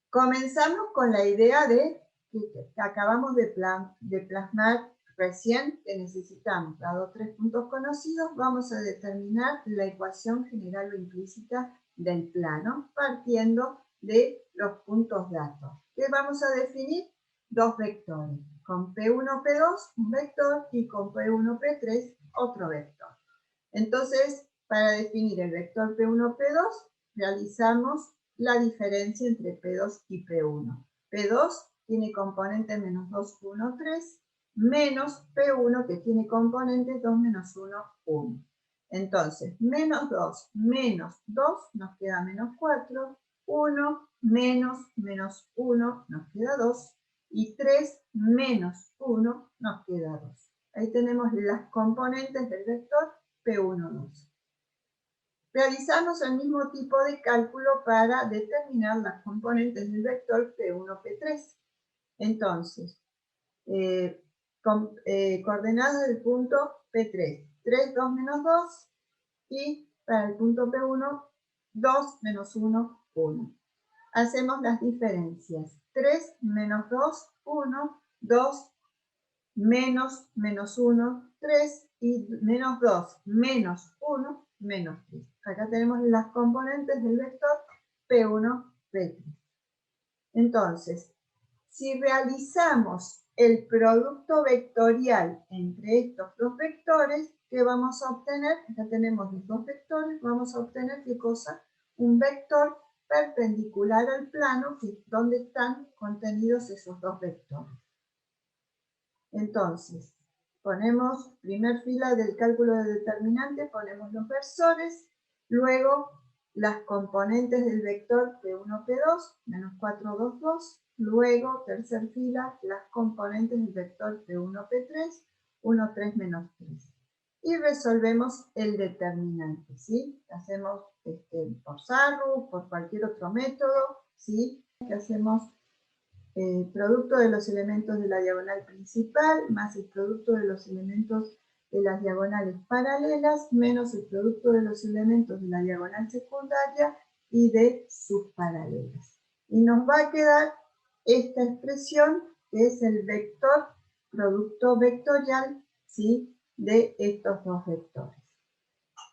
Comenzamos con la idea que acabamos de plasmar recién, que necesitamos, dado 3 puntos conocidos, vamos a determinar la ecuación general o implícita del plano, partiendo de los puntos datos. ¿Qué vamos a definir? 2 vectores, con P1, P2 un vector y con P1, P3 otro vector. Entonces, para definir el vector P1, P2, realizamos la diferencia entre P2 y P1. P2 tiene componente menos 2, 1, 3, menos P1 que tiene componentes 2, menos 1, 1. Entonces, menos 2 nos queda menos 4, 1 menos 1 nos queda 2, y 3 menos 1 nos queda 2. Ahí tenemos las componentes del vector P1, 2. Realizamos el mismo tipo de cálculo para determinar las componentes del vector P1, P3. Entonces, coordenadas del punto P3, 3, 2, menos 2, y para el punto P1, 2, menos 1, 1. Hacemos las diferencias. 3 menos 2, 1, 2 menos 1, 3, y menos 2 menos 1 menos 3. Acá tenemos las componentes del vector P1, P3. Entonces, si realizamos el producto vectorial entre estos dos vectores, ¿qué vamos a obtener? Acá tenemos los dos vectores, vamos a obtener, ¿qué cosa? Un vector perpendicular al plano, que es donde están contenidos esos dos vectores. Entonces, ponemos primer fila del cálculo de determinante, ponemos los versores, luego las componentes del vector P1, P2, menos 4, 2, 2, luego tercer fila las componentes del vector P1, P3, 1, 3, menos 3. Y resolvemos el determinante, ¿sí? Hacemos por SARU, por cualquier otro método, ¿sí? Hacemos el producto de los elementos de la diagonal principal más el producto de los elementos de las diagonales paralelas menos el producto de los elementos de la diagonal secundaria y de sus paralelas. Y nos va a quedar esta expresión que es el vector producto vectorial, ¿sí?, de estos dos vectores.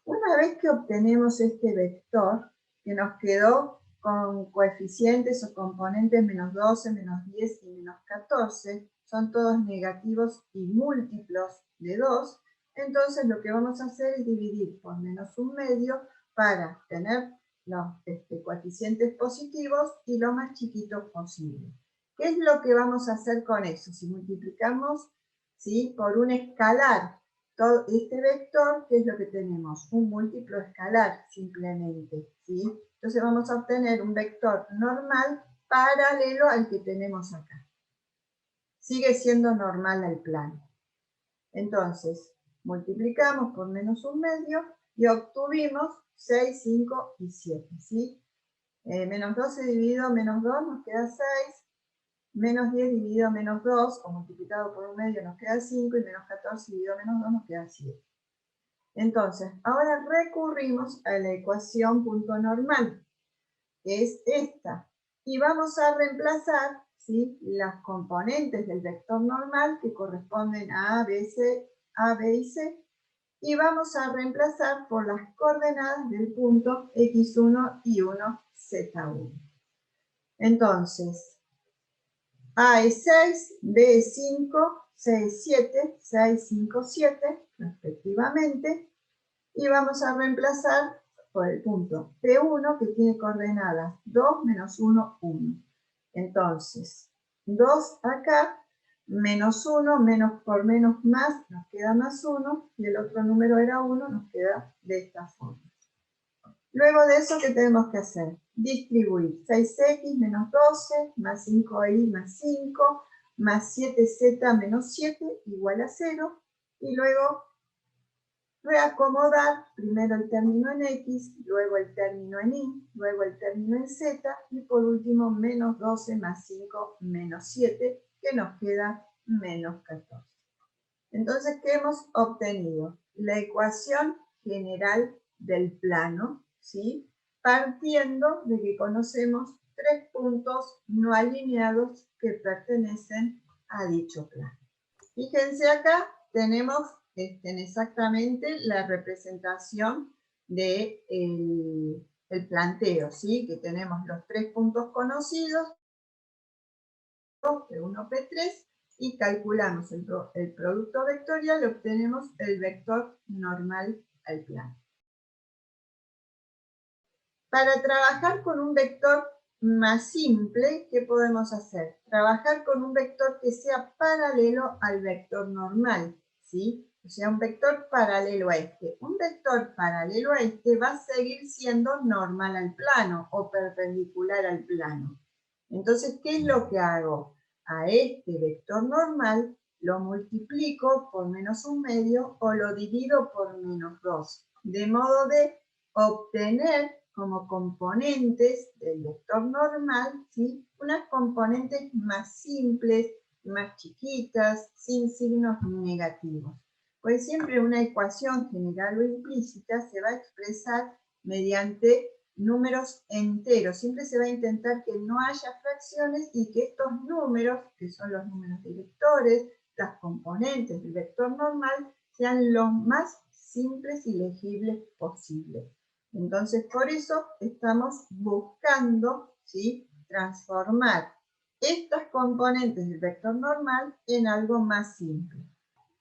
Una vez que obtenemos este vector, que nos quedó con coeficientes o componentes menos 12, menos 10 y menos 14, son todos negativos y múltiplos de 2, entonces lo que vamos a hacer es dividir por menos un medio para tener los coeficientes positivos y lo más chiquitos posible. ¿Qué es lo que vamos a hacer con eso? Si multiplicamos, ¿sí?, por un escalar todo este vector, ¿qué es lo que tenemos? Un múltiplo escalar, simplemente, ¿sí? Entonces vamos a obtener un vector normal paralelo al que tenemos acá. Sigue siendo normal al plano. Entonces, multiplicamos por menos un medio y obtuvimos 6, 5 y 7, ¿sí? Menos 12 dividido menos 2 nos queda 6. Menos 10 dividido menos 2, o multiplicado por un medio, nos queda 5, y menos 14 dividido menos 2 nos queda 7. Entonces, ahora recurrimos a la ecuación punto normal, que es esta. Y vamos a reemplazar, ¿sí?, las componentes del vector normal, que corresponden a A, B, C, A, B y C, y vamos a reemplazar por las coordenadas del punto X1 y 1, Z1. Entonces, A es 6, B es 5, C es 7, 6, 5, 7, respectivamente. Y vamos a reemplazar por el punto P1, que tiene coordenadas 2, menos 1, 1. Entonces, 2 acá, menos 1, menos por menos más, nos queda más 1, y el otro número era 1, nos queda de esta forma. Luego de eso, ¿qué tenemos que hacer? Distribuir 6x menos 12, más 5y más 5, más 7z menos 7, igual a 0. Y luego reacomodar primero el término en x, luego el término en y, luego el término en z, y por último menos 12 más 5 menos 7, que nos queda menos 14. Entonces, ¿qué hemos obtenido? La ecuación general del plano, ¿sí?, partiendo de que conocemos 3 puntos no alineados que pertenecen a dicho plano. Fíjense acá, tenemos exactamente la representación del planteo, ¿sí?, que tenemos los 3 puntos conocidos, P1, P3, y calculamos el producto vectorial y obtenemos el vector normal al plano. Para trabajar con un vector más simple, ¿qué podemos hacer? Trabajar con un vector que sea paralelo al vector normal, ¿sí? O sea, un vector paralelo a este. Un vector paralelo a este va a seguir siendo normal al plano o perpendicular al plano. Entonces, ¿qué es lo que hago? A este vector normal lo multiplico por menos un medio o lo divido por menos 2, de modo de obtener como componentes del vector normal, ¿sí?, unas componentes más simples, más chiquitas, sin signos negativos. Pues siempre una ecuación general o implícita se va a expresar mediante números enteros. Siempre se va a intentar que no haya fracciones y que estos números, que son los números de vectores, las componentes del vector normal, sean lo más simples y legibles posible. Entonces, por eso estamos buscando, ¿sí?, transformar estas componentes del vector normal en algo más simple.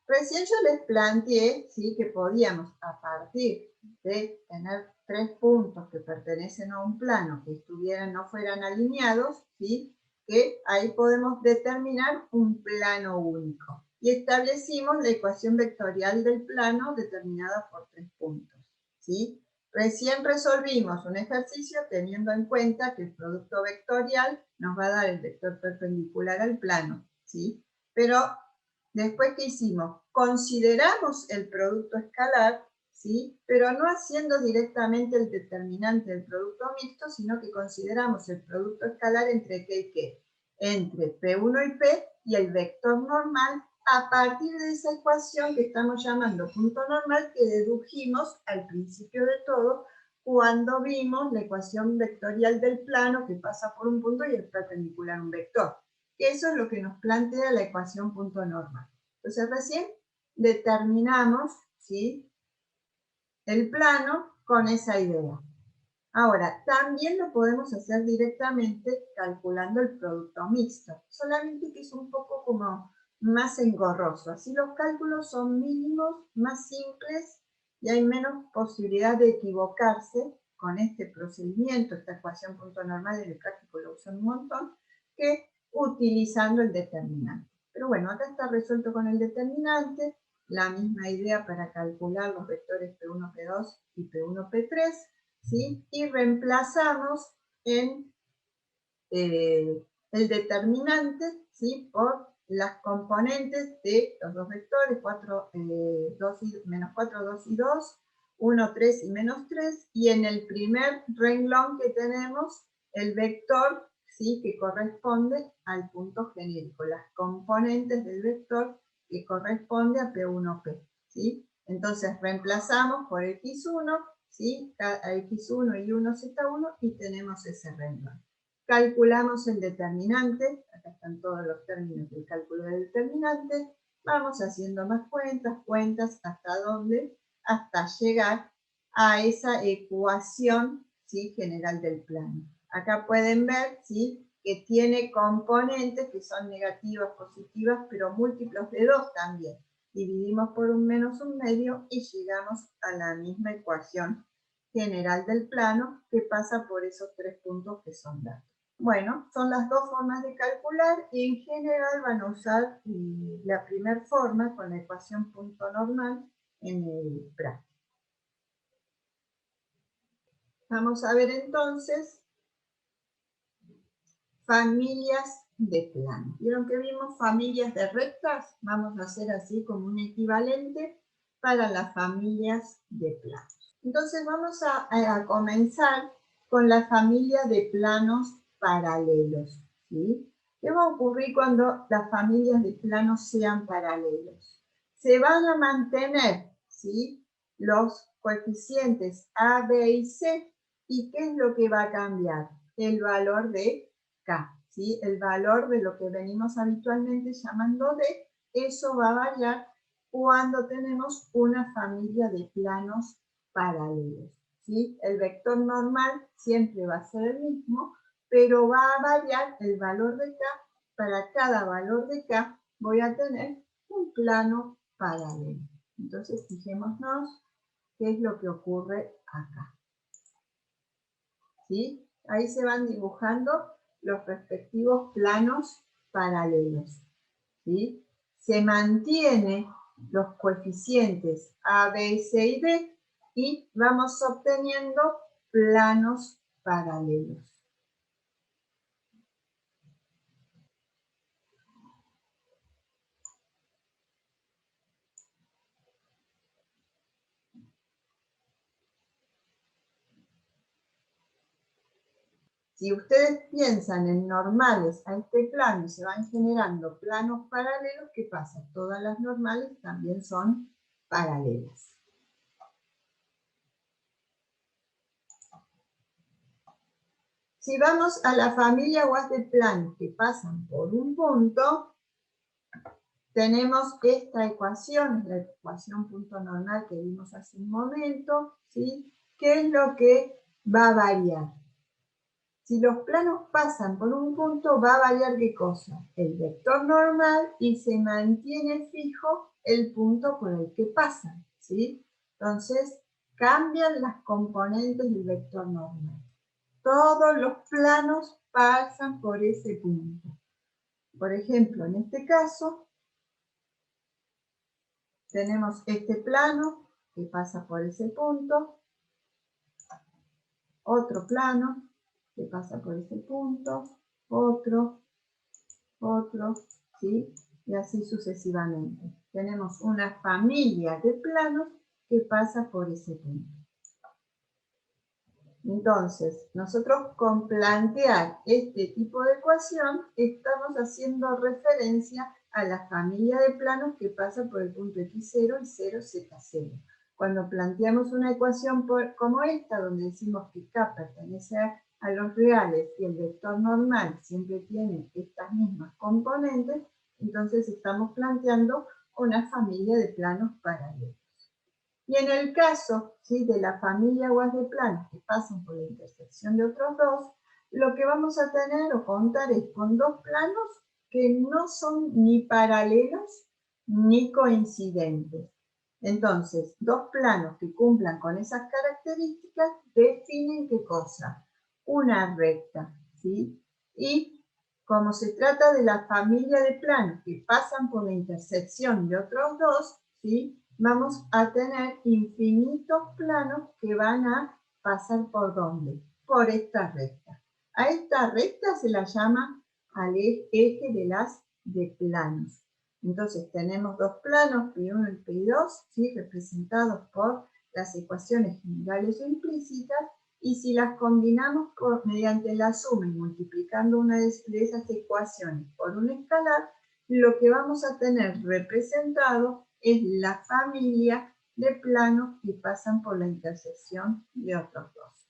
Recién yo les planteé, ¿sí?, que podíamos, a partir de tener 3 puntos que pertenecen a un plano que no fueran alineados, ¿sí?, que ahí podemos determinar un plano único. Y establecimos la ecuación vectorial del plano determinada por 3 puntos, ¿sí? Recién resolvimos un ejercicio teniendo en cuenta que el producto vectorial nos va a dar el vector perpendicular al plano, ¿sí? Pero después, ¿qué hicimos? Consideramos el producto escalar, ¿sí?, pero no haciendo directamente el determinante del producto mixto, sino que consideramos el producto escalar entre ¿qué y qué? Entre P1 y P y el vector normal a partir de esa ecuación que estamos llamando punto normal que dedujimos al principio de todo cuando vimos la ecuación vectorial del plano que pasa por un punto y es perpendicular a un vector. Eso es lo que nos plantea la ecuación punto normal. Entonces recién determinamos, ¿sí?, el plano con esa idea. Ahora, también lo podemos hacer directamente calculando el producto mixto, solamente que es un poco como más engorroso. Así los cálculos son mínimos, más simples y hay menos posibilidad de equivocarse con este procedimiento, esta ecuación punto normal en el práctico lo usan un montón, que utilizando el determinante. Pero bueno, acá está resuelto con el determinante, la misma idea para calcular los vectores P1, P2 y P1, P3, ¿sí? Y reemplazamos en el determinante, ¿sí?, por las componentes de los dos vectores, 4, 2 y, menos 4, 2 y 2, 1, 3 y menos 3, y en el primer renglón que tenemos el vector, ¿sí?, que corresponde al punto genérico, las componentes del vector que corresponde a P1P, ¿sí? Entonces reemplazamos por X1, ¿sí?, a X1 y 1Z1 y tenemos ese renglón. Calculamos el determinante, acá están todos los términos del cálculo del determinante, vamos haciendo más cuentas, ¿hasta dónde? Hasta llegar a esa ecuación, ¿sí?, general del plano. Acá pueden ver, ¿sí?, que tiene componentes que son negativas, positivas, pero múltiplos de 2 también. Dividimos por un menos un medio y llegamos a la misma ecuación general del plano que pasa por esos 3 puntos que son datos. Bueno, son las dos formas de calcular y en general van a usar la primera forma con la ecuación punto normal en el práctico. Vamos a ver entonces familias de plano. ¿Vieron que vimos familias de rectas? Vamos a hacer así como un equivalente para las familias de planos. Entonces vamos a comenzar con la familia de planos paralelos, ¿sí? ¿Qué va a ocurrir cuando las familias de planos sean paralelos? Se van a mantener, ¿sí?, los coeficientes A, B y C. ¿Y qué es lo que va a cambiar? El valor de K, ¿sí? El valor de lo que venimos habitualmente llamando D, eso va a variar cuando tenemos una familia de planos paralelos, ¿sí? El vector normal siempre va a ser el mismo, pero va a variar el valor de K. Para cada valor de K voy a tener un plano paralelo. Entonces, fijémonos qué es lo que ocurre acá, ¿sí? Ahí se van dibujando los respectivos planos paralelos, ¿sí? Se mantiene los coeficientes A, B, C y D y vamos obteniendo planos paralelos. Si ustedes piensan en normales a este plano y se van generando planos paralelos, ¿qué pasa? Todas las normales también son paralelas. Si vamos a la familia Guas de planos que pasan por un punto, tenemos esta ecuación, la ecuación punto normal que vimos hace un momento, ¿sí? ¿Qué es lo que va a variar? Si los planos pasan por un punto, va a variar ¿qué cosa? El vector normal y se mantiene fijo el punto por el que pasan, ¿sí? Entonces, cambian las componentes del vector normal. Todos los planos pasan por ese punto. Por ejemplo, en este caso, tenemos este plano que pasa por ese punto, otro plano que pasa por ese punto, otro, ¿sí? Y así sucesivamente. Tenemos una familia de planos que pasa por ese punto. Entonces, nosotros con plantear este tipo de ecuación estamos haciendo referencia a la familia de planos que pasa por el punto x0 y 0z0. Cuando planteamos una ecuación como esta, donde decimos que K pertenece a los reales y el vector normal siempre tiene estas mismas componentes, entonces estamos planteando una familia de planos paralelos. Y en el caso, ¿sí?, de la familia guas de planos que pasan por la intersección de otros dos, lo que vamos a tener o contar es con dos planos que no son ni paralelos ni coincidentes. Entonces, dos planos que cumplan con esas características definen ¿qué cosa? Una recta, ¿sí? Y como se trata de la familia de planos que pasan por la intersección de otros dos, ¿sí?, vamos a tener infinitos planos que van a pasar ¿por dónde? Por esta recta. A esta recta se la llama al eje de planos. Entonces tenemos dos planos, P1 y P2, ¿sí?, representados por las ecuaciones generales o implícitas, y si las combinamos mediante la suma y multiplicando una de esas ecuaciones por un escalar, lo que vamos a tener representado es la familia de planos que pasan por la intersección de otros dos.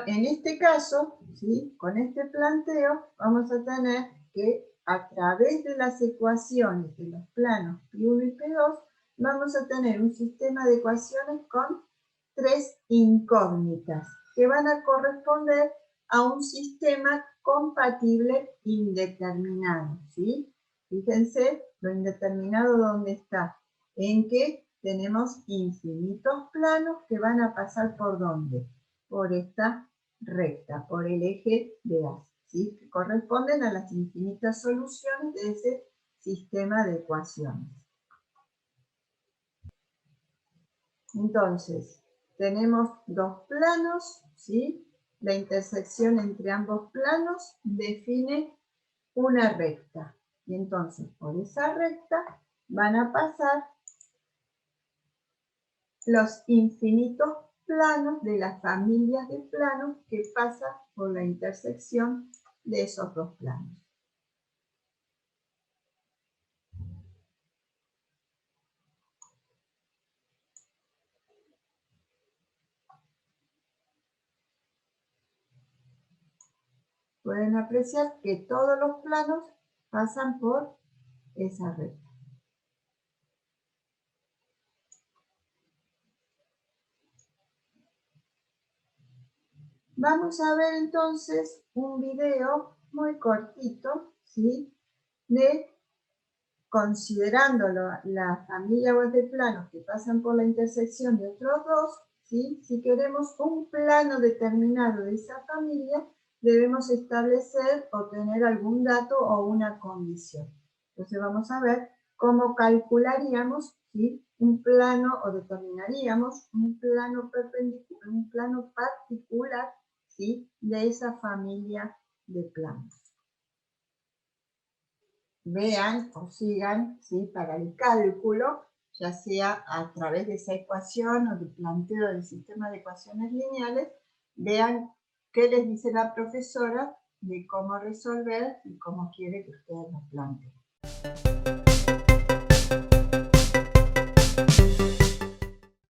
En este caso, ¿sí?, con este planteo, vamos a tener que a través de las ecuaciones de los planos P1 y P2, vamos a tener un sistema de ecuaciones con tres incógnitas que van a corresponder a un sistema compatible indeterminado, ¿sí? Fíjense, lo indeterminado ¿dónde está? En que tenemos infinitos planos que van a pasar ¿por dónde? Por esta recta, por el eje de A, ¿sí?, que corresponden a las infinitas soluciones de ese sistema de ecuaciones. Entonces, tenemos dos planos, ¿sí? La intersección entre ambos planos define una recta. Y entonces, por esa recta van a pasar los infinitos planos de las familias de planos que pasan por la intersección de esos dos planos. Pueden apreciar que todos los planos pasan por esa recta. Vamos a ver entonces un video muy cortito, ¿sí?, de considerando la familia web de planos que pasan por la intersección de otros dos, ¿sí?, si queremos un plano determinado de esa familia, debemos establecer o tener algún dato o una condición. Entonces vamos a ver cómo calcularíamos, ¿sí?, un plano o determinaríamos un plano perpendicular, un plano particular, ¿sí?, de esa familia de planos. Vean o sigan, ¿sí?, para el cálculo, ya sea a través de esa ecuación o del planteo del sistema de ecuaciones lineales, vean qué les dice la profesora de cómo resolver y cómo quiere que ustedes lo planteen.